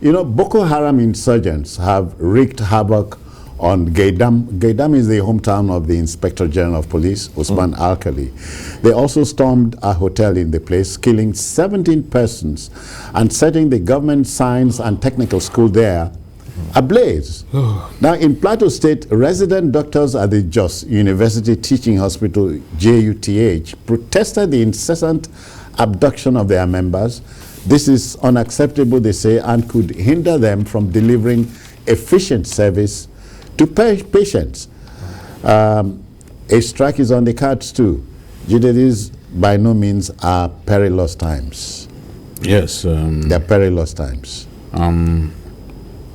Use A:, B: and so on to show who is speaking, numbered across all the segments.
A: You know, Boko Haram insurgents have wreaked havoc on Geidam. Geidam is the hometown of the Inspector General of Police, Usman Alkali. They also stormed a hotel in the place, killing 17 persons and setting the government science and technical school there ablaze. Now, in Plateau State, resident doctors at the Jos University Teaching Hospital, JUTH, protested the incessant abduction of their members. This is unacceptable, they say, and could hinder them from delivering efficient service to patients. A strike is on the cards too. These by no means are perilous times.
B: Yes.
A: They're perilous times.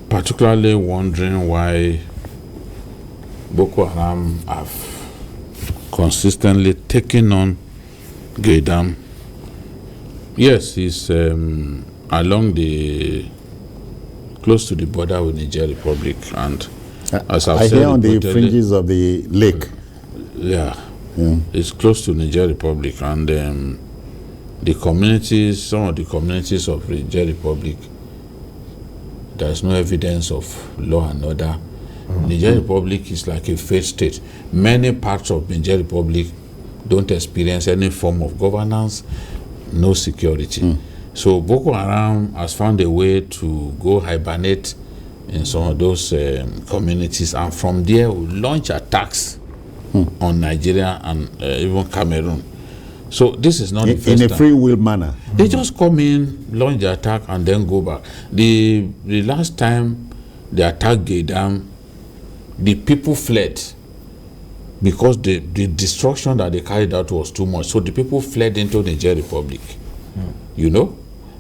B: Particularly wondering why Boko Haram have consistently taken on Geidam. Yes, it's along close to the border with Niger Republic, and as I've
A: I
B: said,
A: hear on the fringes of the lake.
B: Yeah, it's close to Niger Republic, and the communities, some of the communities of Niger Republic, there's no evidence of law and order. Niger Republic is like a failed state. Many parts of Niger Republic don't experience any form of governance, no security. So Boko Haram has found a way to go hibernate in some of those communities, and from there will launch attacks on Nigeria and even Cameroon. So this is not the first
A: in a
B: time.
A: free will manner.
B: They just come in, launch the attack, and then go back. The last time they attacked Geidam, the people fled because the destruction that they carried out was too much. So the people fled into Niger Republic. You know?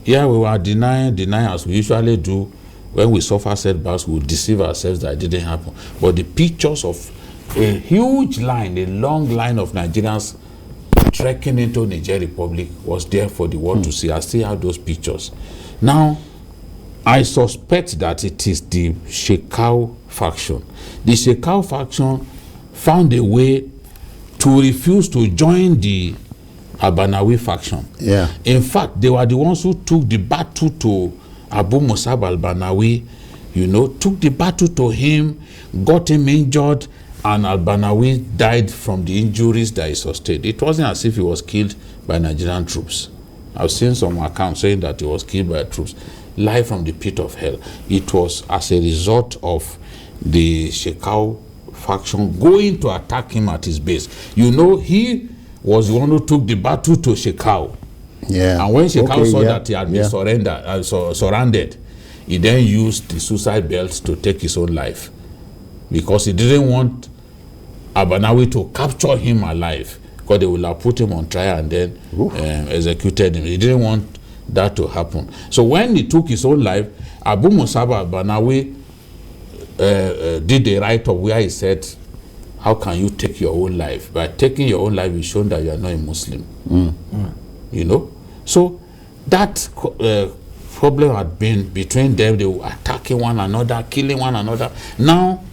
B: Yeah, we were denying as we usually do. When we suffer setbacks, we deceive ourselves that it didn't happen. But the pictures of a huge line, a long line of Nigerians trekking into Niger Republic was there for the world to see. I still have those pictures. Now, I suspect that it is the Shekau faction. The Shekau faction found a way to refuse to join the Abanawi faction.
A: Yeah.
B: In fact, they were the ones who took the battle to Abu Musab al-Banawi, took the battle to him, got him injured, and al-Banawi died from the injuries that he sustained. It wasn't as if he was killed by Nigerian troops. I've seen some accounts saying that he was killed by troops. Live from the pit of hell. It was as a result of the Shekau faction going to attack him at his base. He was the one who took the battle to Shekau.
A: Yeah.
B: And when Shekau saw that he had been surrounded, he then used the suicide belt to take his own life, because he didn't want Abanawi to capture him alive, because they would have put him on trial and then executed him. He didn't want that to happen. So when he took his own life, Abu Musab al-Banawi did the right of where he said, how can you take your own life? By taking your own life, you've shown that you are not a Muslim. So that problem had been between them. They were attacking one another, killing one another. Now,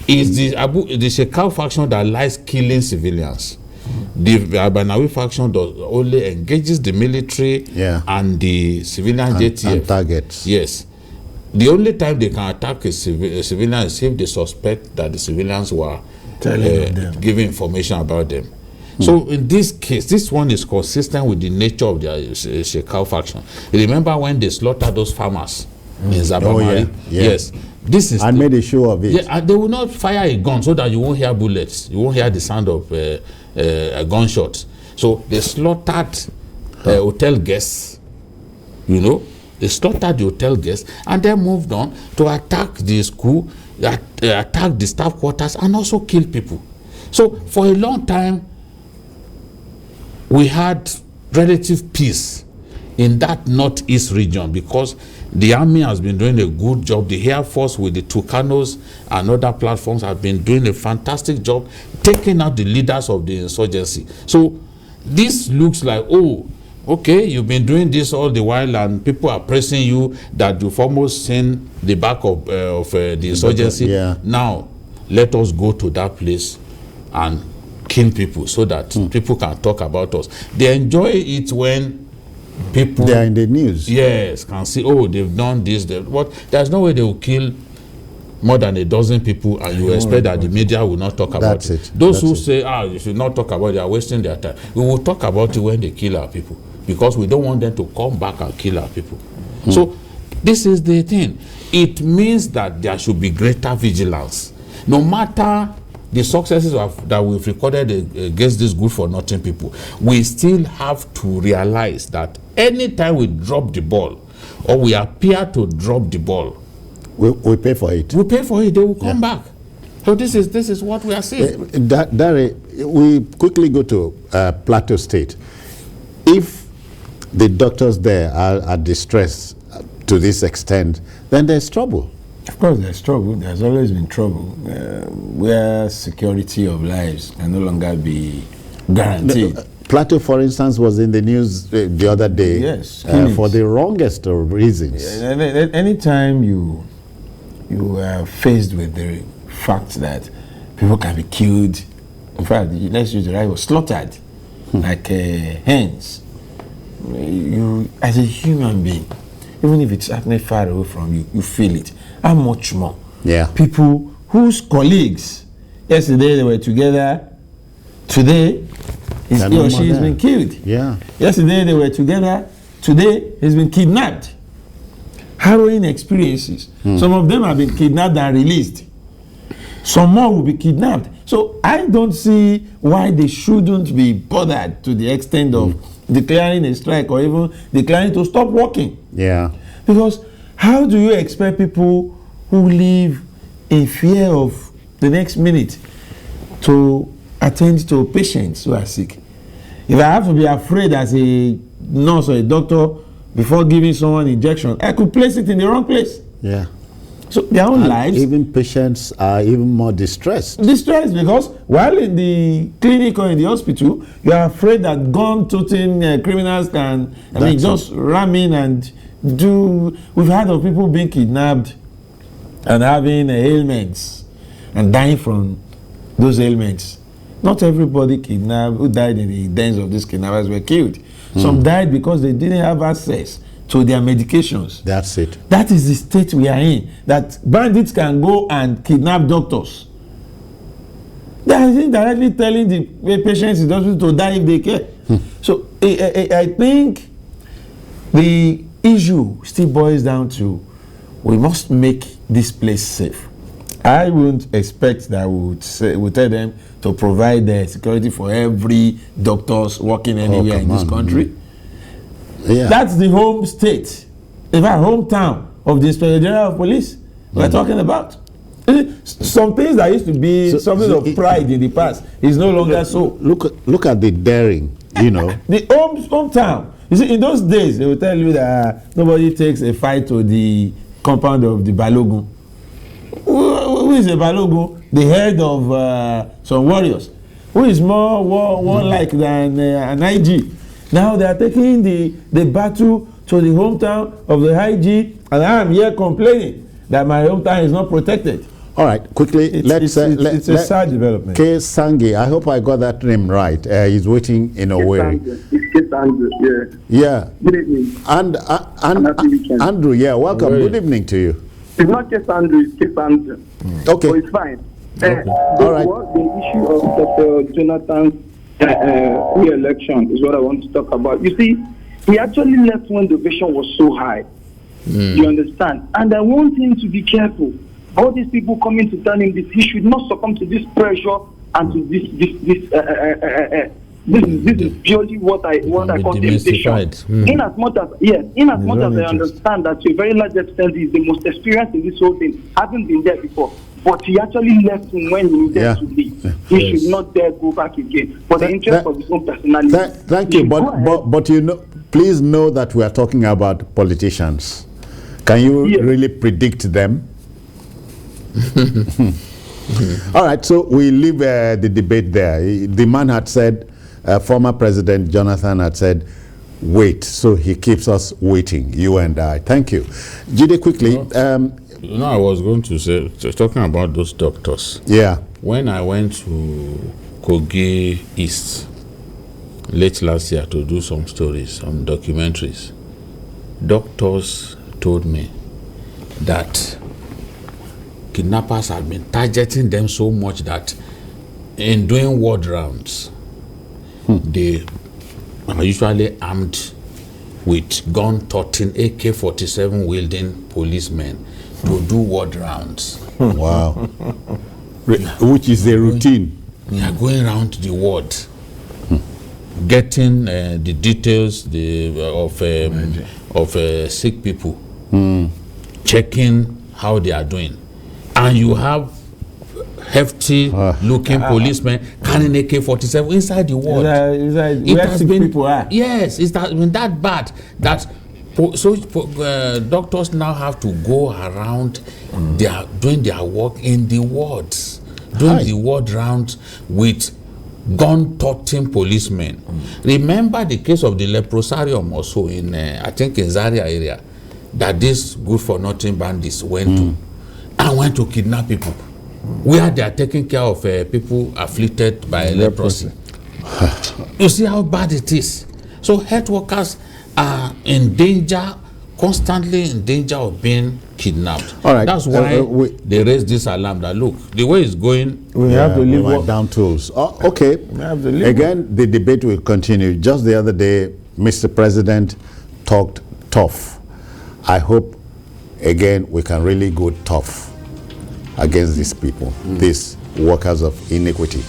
B: it's the Shekau faction that lies killing civilians. The Abanawi faction only engages the military and the civilian JTF.
A: And targets.
B: Yes. The only time they can attack a civilian is if they suspect that the civilians were giving information about them. So in this case, this one is consistent with the nature of the Shekau faction. Remember when they slaughtered those farmers in Zabamari? Yes. This is
A: made a show of it.
B: Yeah, and they will not fire a gun so that you won't hear bullets. You won't hear the sound of gunshots. So they slaughtered hotel guests. They slaughtered the hotel guests and then moved on to attack the school, attack the staff quarters, and also kill people. So for a long time, we had relative peace in that northeast region because the army has been doing a good job. The Air Force with the Tucanos and other platforms have been doing a fantastic job taking out the leaders of the insurgency. So this looks like, okay, you've been doing this all the while and people are pressing you that you've almost seen the back of the insurgency. Now, let us go to that place and kill people so that people can talk about us. They enjoy it when people,
A: they are in the news.
B: yes, can see, oh, they've done this, but there's no way they will kill more than a dozen people, and you expect that the media will not talk about it. Those who say, you should not talk about it, they are wasting their time. We will talk about it when they kill our people, because we don't want them to come back and kill our people. So this is the thing. It means that there should be greater vigilance. No matter the successes that we've recorded against these good-for-nothing people, we still have to realize that anytime we drop the ball, or we appear to drop the ball,
A: we pay for it.
B: We pay for it, they will come back. So this is what we are seeing.
A: Dari, we quickly go to Plateau State. If the doctors there are distressed to this extent, then there's trouble.
C: Of course, there's trouble. There's always been trouble where security of lives can no longer be guaranteed.
A: Plateau, for instance, was in the news the other day.
C: Yes,
A: for the wrongest of reasons.
C: Anytime you are faced with the fact that people can be killed, in fact, let's use the right word, slaughtered, like hens, you, as a human being, even if it's happening far away from you, you feel it. How much more?
A: Yeah.
C: People whose colleagues, yesterday they were together, today he or she has been killed.
A: Yeah.
C: Yesterday they were together, today he's been kidnapped. Harrowing experiences. Some of them have been kidnapped and released. Some more will be kidnapped. So I don't see why they shouldn't be bothered to the extent of declaring a strike or even declaring to stop working.
A: Yeah.
C: Because how do you expect people who live in fear of the next minute to attend to patients who are sick? If I have to be afraid as a nurse or a doctor before giving someone injection, I could place it in the wrong place.
A: Yeah.
C: So their own lives.
A: Even patients are even more distressed.
C: Distressed because while in the clinic or in the hospital, you are afraid that gun-toting criminals can, just ram in and do. We've heard of people being kidnapped and having ailments and dying from those ailments. Not everybody kidnapped who died in the dens of these kidnappers were killed. Some died because they didn't have access to their medications.
A: That's it.
C: That is the state we are in. That bandits can go and kidnap doctors. They are indirectly telling the patients in the hospital to die if they care. So I think the issue still boils down to we must make this place safe. I wouldn't expect that we would tell them to provide the security for every doctors working anywhere in this country.
A: Yeah.
C: That's the home state, in fact, hometown of the Inspector General of Police we're talking about. Some things that used to be something of pride in the past is no longer so.
A: Look at the daring, you know.
C: The hometown. You see, in those days, they will tell you that nobody takes a fight to the compound of the Balogun. Who is a Balogun? The head of some warriors. Who is more warlike than an IG? Now they are taking the battle to the hometown of the IG, and I am here complaining that my hometown is not protected.
A: All right, quickly,
C: it's a sad development.
A: K. Sangi, I hope I got that name right. He's waiting in Owerri.
D: It's Andrew,
A: yeah.
D: Good evening.
A: And Andrew, yeah, welcome. Good evening to you.
D: It's not just Andrew, it's just Andrew.
A: Okay.
D: So it's fine.
A: All right.
D: The issue of Dr. Jonathan's re-election is what I want to talk about. You see, he actually left when the vision was so high. You understand? And I want him to be careful. All these people coming to tell him this, he should not succumb to this pressure and to this is purely what I call temptation. In as much as I understand that to a very large extent he is the most experienced in this whole thing, having been there before. But he actually left him when he needed to leave. He should not dare go back again for the interest of his own personality.
A: Thank you, but you know, please know that we are talking about politicians. Can you really predict them? All right, so we leave the debate there. The man had said, former President Jonathan had said, wait, so he keeps us waiting, you and I. Thank you. Jide, quickly.
B: I was going to say, talking about those doctors.
A: Yeah.
B: When I went to Kogi East, late last year to do some stories, some documentaries. Doctors told me that kidnappers have been targeting them so much that in doing ward rounds, they are usually armed with gun-toting AK-47 wielding policemen to do ward rounds.
A: Wow. Which is the routine.
B: They are going around the ward, getting the details of sick people, checking how they are doing. And you have hefty looking policemen carrying AK-47 inside the ward.
C: It has been, people are.
B: Yes, it has been that bad that doctors now have to go around doing their work in the wards, doing the ward rounds with gun-toting policemen. Remember the case of the leprosarium also in, I think in Zaria area, that these good-for-nothing bandits went to kidnap people, where they are taking care of people afflicted by leprosy. You see how bad it is. So health workers are in danger, constantly in danger of being kidnapped.
A: All right.
B: That's why they raised this alarm that, look, the way it's going,
C: We have to leave
A: down tools. Oh, okay. Again, the debate will continue. Just the other day, Mr. President talked tough. I hope, again, we can really go tough against these people, these workers of iniquity.